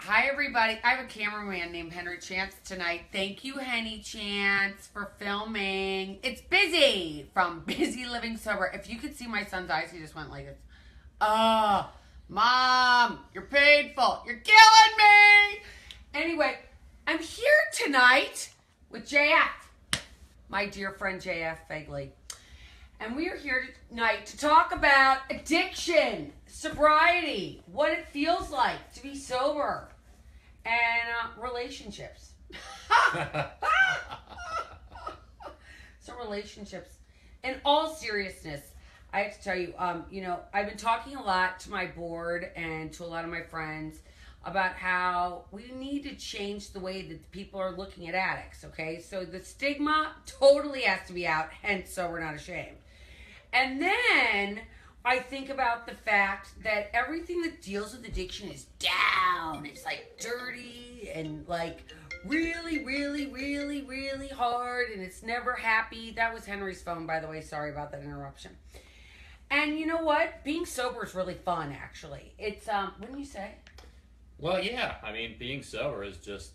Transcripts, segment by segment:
Hi, everybody. I have a cameraman named Henry Chance tonight. Thank you, Henny Chance, for filming. It's Busy from Busy Living Sober. If you could see my son's eyes, he just went like this. Oh, Mom, you're painful. You're killing me. Anyway, I'm here tonight with JF, my dear friend JF Fegley. And we are here tonight to talk about addiction, sobriety, what it feels like to be sober, and relationships. So relationships. In all seriousness, I have to tell you, I've been talking a lot to my board and to a lot of my friends about how we need to change the way that people are looking at addicts, okay? So the stigma totally has to be out, hence So We're Not Ashamed. And then I think about the fact that everything that deals with addiction is down. It's like dirty and like really, really, really, really hard, and it's never happy. That was Henry's phone, by the way. Sorry about that interruption. And you know what? Being sober is really fun, actually. It's, wouldn't you say? Well, yeah. I mean, being sober is just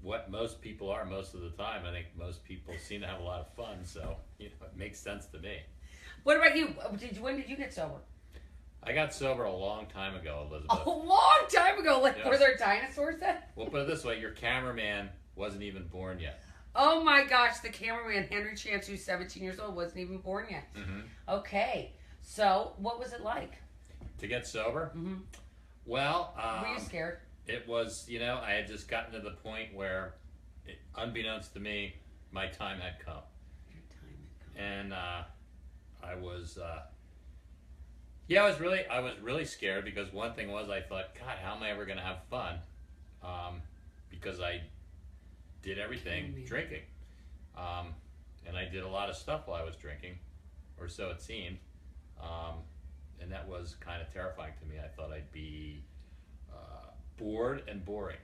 what most people are most of the time. I think most people seem to have a lot of fun, so it makes sense to me. What about you? When did you get sober? I got sober a long time ago, Elizabeth. A long time ago? Like, Yes. Were there dinosaurs then? Well, put it this way, your cameraman wasn't even born yet. Oh my gosh, the cameraman, Henry Chance, who's 17 years old, wasn't even born yet. Mm-hmm. Okay, so what was it like? To get sober? Mm-hmm. Well, Were you scared? It was, I had just gotten to the point where, unbeknownst to me, my time had come. Your time had come. And I was I was really scared because one thing was I thought, God, how am I ever going to have fun? Because I did everything drinking. And I did a lot of stuff while I was drinking, or so it seemed. And that was kind of terrifying to me. I thought I'd be bored and boring.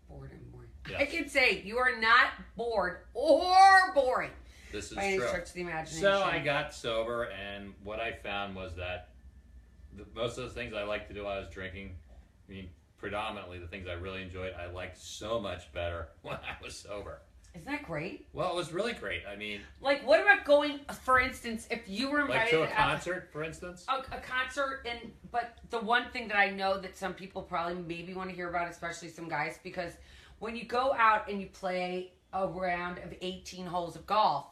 Bored and boring. Yes. I can say you are not bored or boring. This is by any true. stretch of the imagination. So I got sober, and what I found was that most of the things I liked to do while I was drinking, I mean, predominantly the things I really enjoyed, I liked so much better when I was sober. Isn't that great? Well, it was really great. I mean, like, what about going, for instance, if you were invited like to a concert, for instance? A concert, but the one thing that I know that some people probably maybe want to hear about, especially some guys, because when you go out and you play a round of 18 holes of golf,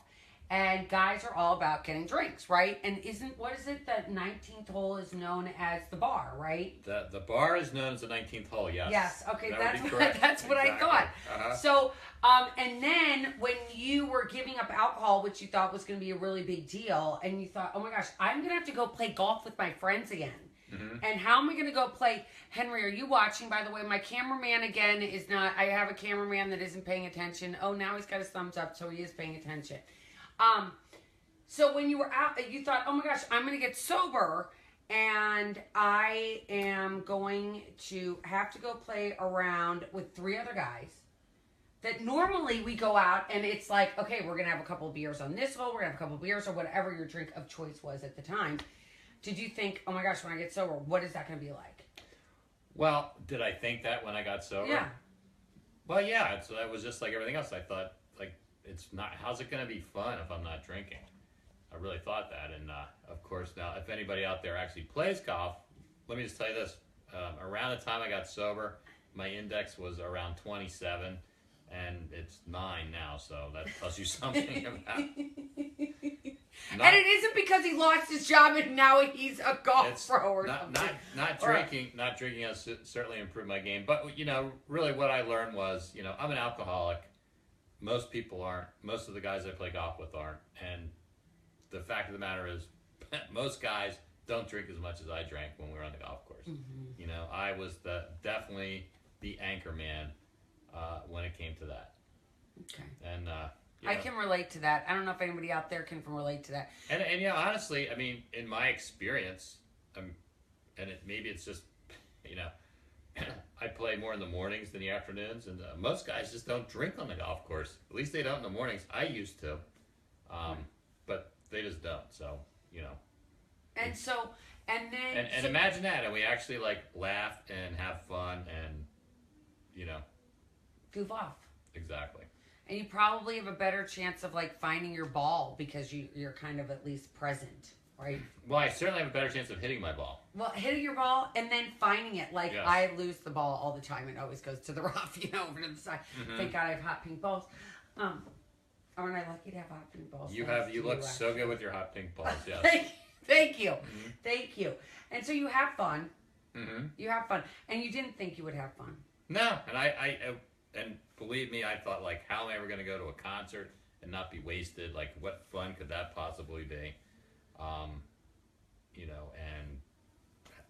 and guys are all about getting drinks, right? And what is it, that 19th hole is known as the bar, right? The bar is known as the 19th hole, yes. Yes, okay, That would be that's what exactly. I thought. Uh-huh. So, and then when you were giving up alcohol, which you thought was going to be a really big deal, and you thought, oh my gosh, I'm going to have to go play golf with my friends again. Mm-hmm. And how am I going to go play? Henry, are you watching, by the way? My cameraman, again, is not, I have a cameraman that isn't paying attention. Oh, now he's got his thumbs up, so he is paying attention. So when you were out, you thought, oh my gosh, I'm going to get sober, and I am going to have to go play around with 3 other guys that normally we go out and it's like, okay, we're going to have a couple of beers on this hole, we're going to have a couple of beers, or whatever your drink of choice was at the time. Did you think, oh my gosh, when I get sober, what is that going to be like? Well, did I think that when I got sober? Yeah. Well, yeah, so that was just like everything else. I thought, like, it's not, how's it going to be fun if I'm not drinking? I really thought that, and of course, now, if anybody out there actually plays golf, let me just tell you this. Around the time I got sober, my index was around 27, and it's 9 now, so that tells you something about and it isn't because he lost his job and now he's a golf pro or something. Not drinking has certainly improved my game, but, really what I learned was, I'm an alcoholic. Most people aren't. Most of the guys I play golf with aren't. And the fact of the matter is, most guys don't drink as much as I drank when we were on the golf course. Mm-hmm. I was definitely the anchor man when it came to that. Okay. And I can relate to that. I don't know if anybody out there can relate to that. And honestly, I mean, in my experience, maybe it's just, I play more in the mornings than the afternoons, and most guys just don't drink on the golf course. At least they don't in the mornings. I used to, but they just don't. So And so, and then and imagine that, and we actually like laugh and have fun, and goof off. Exactly. And you probably have a better chance of like finding your ball because you're kind of at least present, right? Well, I certainly have a better chance of hitting my ball. Well, hitting your ball and then finding it. Like, Yes. I lose the ball all the time. It always goes to the rough, over to the side. Mm-hmm. Thank God I have hot pink balls. Aren't I lucky to have hot pink balls? You Thanks to look so good with your hot pink balls, yes. Thank you. Mm-hmm. Thank you. And so you have fun. Mm-hmm. You have fun. And you didn't think you would have fun. No, and and believe me, I thought, like, how am I ever going to go to a concert and not be wasted? Like, what fun could that possibly be? And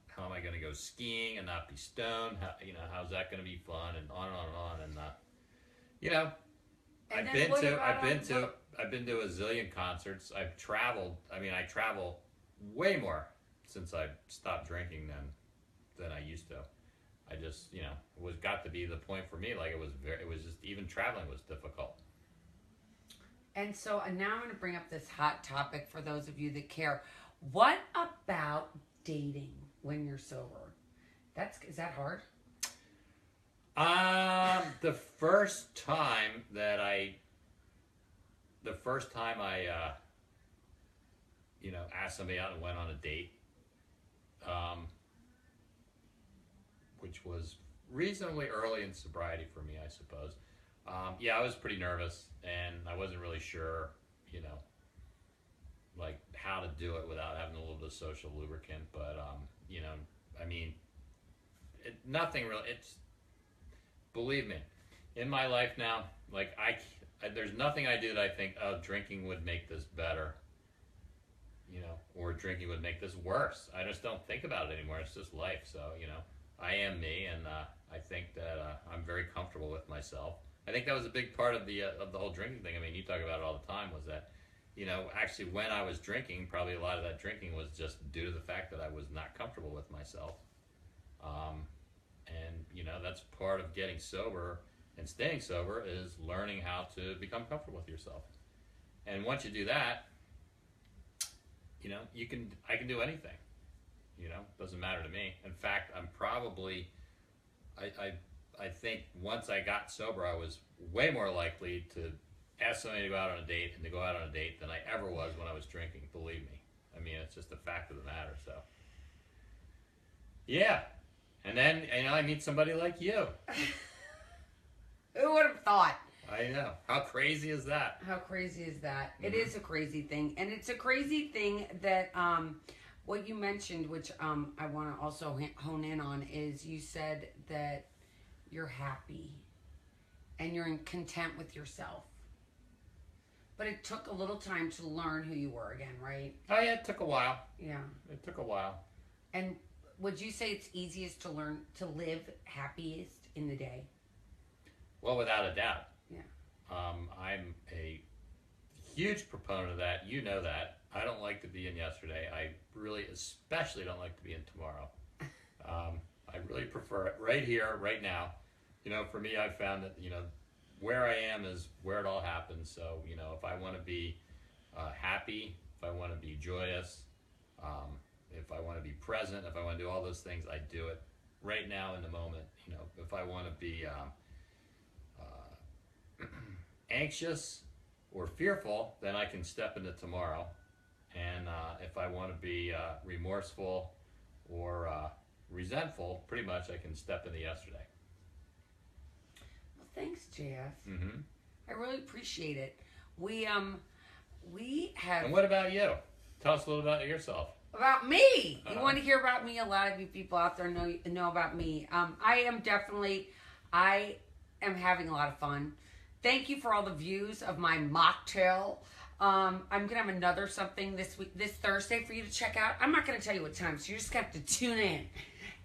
how am I going to go skiing and not be stoned? How's that going to be fun? And on and on and on. And I've been to a zillion concerts. I've traveled. I mean, I travel way more since I stopped drinking than I used to. I just, got to be the point for me. Like, it was just, even traveling was difficult. And so now I'm going to bring up this hot topic for those of you that care. What about dating when you're sober? Is that hard? The first time I asked somebody out and went on a date, which was reasonably early in sobriety for me, I suppose. I was pretty nervous, and I wasn't really sure, like, how to do it without having a little bit of social lubricant. But, nothing really. Believe me, in my life now, like, there's nothing I do that I think, oh, drinking would make this better, or drinking would make this worse. I just don't think about it anymore. It's just life. So, I am me, and I think that I'm very comfortable with myself. I think that was a big part of the whole drinking thing. I mean, you talk about it all the time, was that, actually when I was drinking, probably a lot of that drinking was just due to the fact that I was not comfortable with myself. That's part of getting sober and staying sober, is learning how to become comfortable with yourself. And once you do that, I can do anything. Doesn't matter to me. In fact, I'm probably, I think once I got sober, I was way more likely to ask somebody to go out on a date and to go out on a date than I ever was when I was drinking. Believe me. I mean, it's just a fact of the matter. So, yeah. And then, I meet somebody like you. Who would have thought? I know. How crazy is that? How crazy is that? Mm-hmm. It is a crazy thing. And it's a crazy thing that what you mentioned, which I want to also hone in on, is you said that you're happy and you're in content with yourself. But it took a little time to learn who you were again, right? Oh, yeah, it took a while. Yeah. It took a while. And would you say it's easiest to learn to live happiest in the day? Well, without a doubt. Yeah. I'm a huge proponent of that. You know that. I don't like to be in yesterday. I really especially don't like to be in tomorrow. I really prefer it right here, right now. For me, I've found that, where I am is where it all happens. So, if I want to be happy, if I want to be joyous, if I want to be present, if I want to do all those things, I do it right now in the moment. If I want to be anxious or fearful, then I can step into tomorrow. And if I want to be remorseful or resentful, pretty much I can step into yesterday. Well, thanks, JF. Mm-hmm. I really appreciate it. We have. And what about you? Tell us a little about yourself. About me. You want to hear about me? A lot of you people out there know about me. I am having a lot of fun. Thank you for all the views of my mocktail. I'm gonna have another something this Thursday for you to check out. I'm not gonna tell you what time, so you just have to tune in.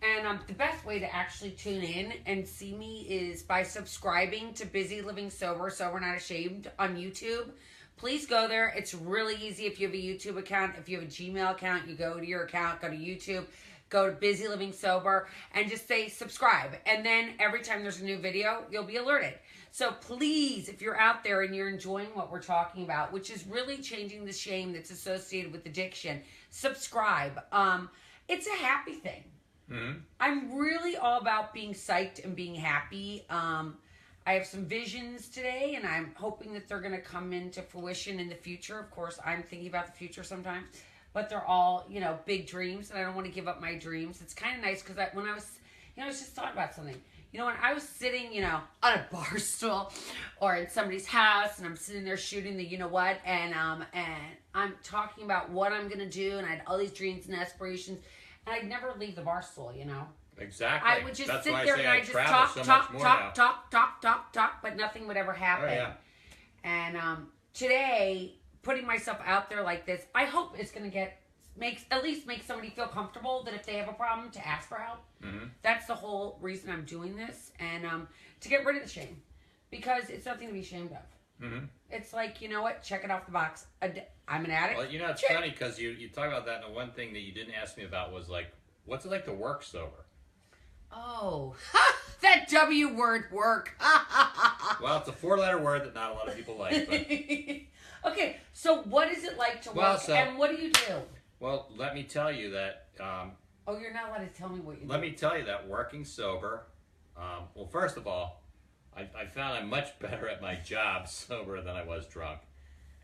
And the best way to actually tune in and see me is by subscribing to Busy Living Sober, Sober Not Ashamed on YouTube. Please go there. It's really easy if you have a YouTube account. If you have a Gmail account, you go to your account, go to YouTube, go to Busy Living Sober, and just say subscribe. And then every time there's a new video, you'll be alerted. So please, if you're out there and you're enjoying what we're talking about, which is really changing the shame that's associated with addiction, subscribe. It's a happy thing. Mm-hmm. I'm really all about being psyched and being happy. I have some visions today, and I'm hoping that they're going to come into fruition in the future. Of course, I'm thinking about the future sometimes, but they're all, big dreams, and I don't want to give up my dreams. It's kind of nice because when I was, I was just thought about something. When I was sitting, on a bar stool or in somebody's house, and I'm sitting there shooting the and I'm talking about what I'm going to do, and I had all these dreams and aspirations, and I'd never leave the bar stool, Exactly. I would just That's sit why there I say and I just talk, but nothing would ever happen. Oh, yeah. And today, putting myself out there like this, I hope it's going to at least make somebody feel comfortable that if they have a problem to ask for help. Mm-hmm. That's the whole reason I'm doing this, and to get rid of the shame, because it's nothing to be ashamed of. Mm-hmm. It's like, you know what? Check it off the box. I'm an addict. Well, it's funny because you talk about that, and one thing that you didn't ask me about was like, what's it like to work sober? Oh, that W word, work. Well, it's a 4-letter word that not a lot of people like. But... Okay, so what is it like to work, and what do you do? Well, let me tell you that... oh, you're not allowed to tell me what you do. Let me tell you that working sober... well, first of all, I found I'm much better at my job sober than I was drunk.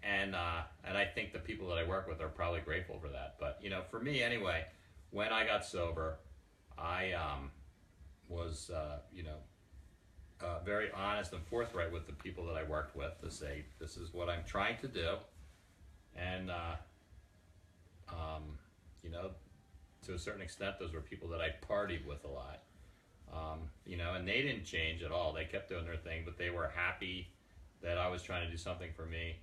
And I think the people that I work with are probably grateful for that. But, for me anyway, when I got sober, I was, very honest and forthright with the people that I worked with to say, this is what I'm trying to do. And, to a certain extent, those were people that I partied with a lot. And they didn't change at all. They kept doing their thing, but they were happy that I was trying to do something for me.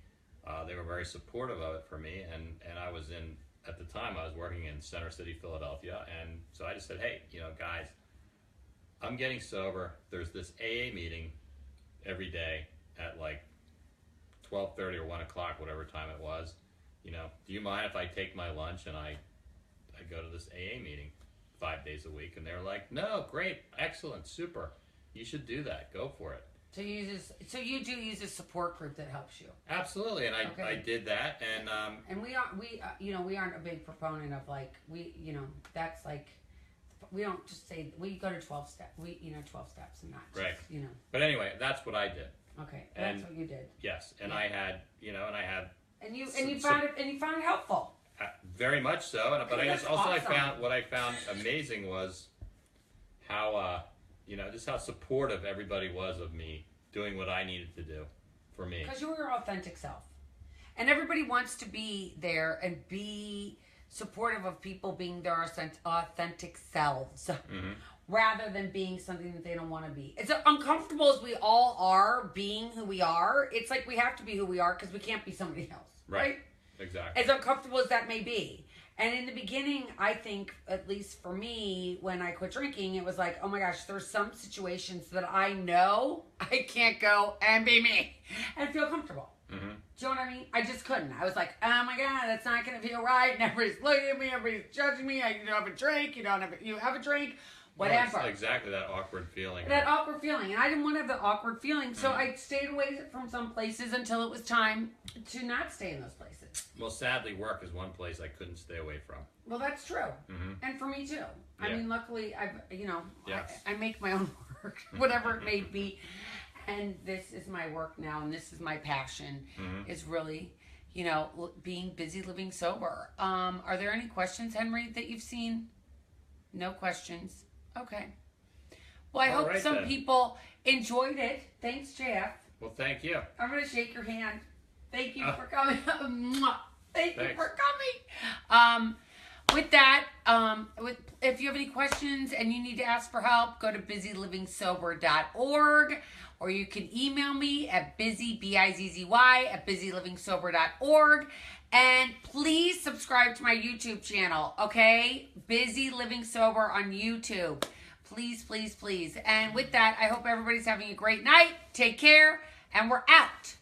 They were very supportive of it for me, and I was at the time, I was working in Center City, Philadelphia, and so I just said, hey, guys, I'm getting sober. There's this AA meeting every day at like 12:30 or 1 o'clock, whatever time it was. Do you mind if I take my lunch and I go to this AA meeting 5 days a week? And they were like, no, great, excellent, super. You should do that. Go for it. So you do use a support group that helps you. Absolutely, and I did that, and we aren't a big proponent of that's like, we don't just say we go to 12 steps. 12 steps and not just, right. But anyway, that's what I did. Okay, that's what you did. Yes, and I had and you found it helpful. Very much so, but I guess also awesome. what I found amazing was how just how supportive everybody was of me doing what I needed to do for me. Because you were your authentic self. And everybody wants to be there and be supportive of people being their authentic selves, rather than being something that they don't want to be. As uncomfortable as we all are being who we are, it's like we have to be who we are because we can't be somebody else. Right? Exactly. As uncomfortable as that may be. And in the beginning, I think, at least for me, when I quit drinking, it was like, oh my gosh, there's some situations that I know I can't go and be me and feel comfortable. Mm-hmm. Do you know what I mean? I just couldn't. I was like, oh my God, that's not going to feel right. And everybody's looking at me, everybody's judging me. You don't have a drink, you have a drink, whatever. Well, it's exactly that awkward feeling. That awkward feeling. And I didn't want to have the awkward feeling, so I stayed away from some places until it was time to not stay in those places. Well, sadly, work is one place I couldn't stay away from. Well, that's true. Mm-hmm. And for me, too. Yeah. I mean, luckily, I make my own work, whatever it may be. And this is my work now, and this is my passion, is really, being busy living sober. Are there any questions, Henry, that you've seen? No questions. Okay. Well, I hope some people enjoyed it. Thanks, JF. Well, thank you. I'm going to shake your hand. Thank you for coming. Thank you for coming. With that, if you have any questions and you need to ask for help, go to busylivingsober.org, or you can email me at bizzy, at busylivingsober.org. And please subscribe to my YouTube channel, okay? Busy Living Sober on YouTube. Please, please, please. And with that, I hope everybody's having a great night. Take care, and we're out.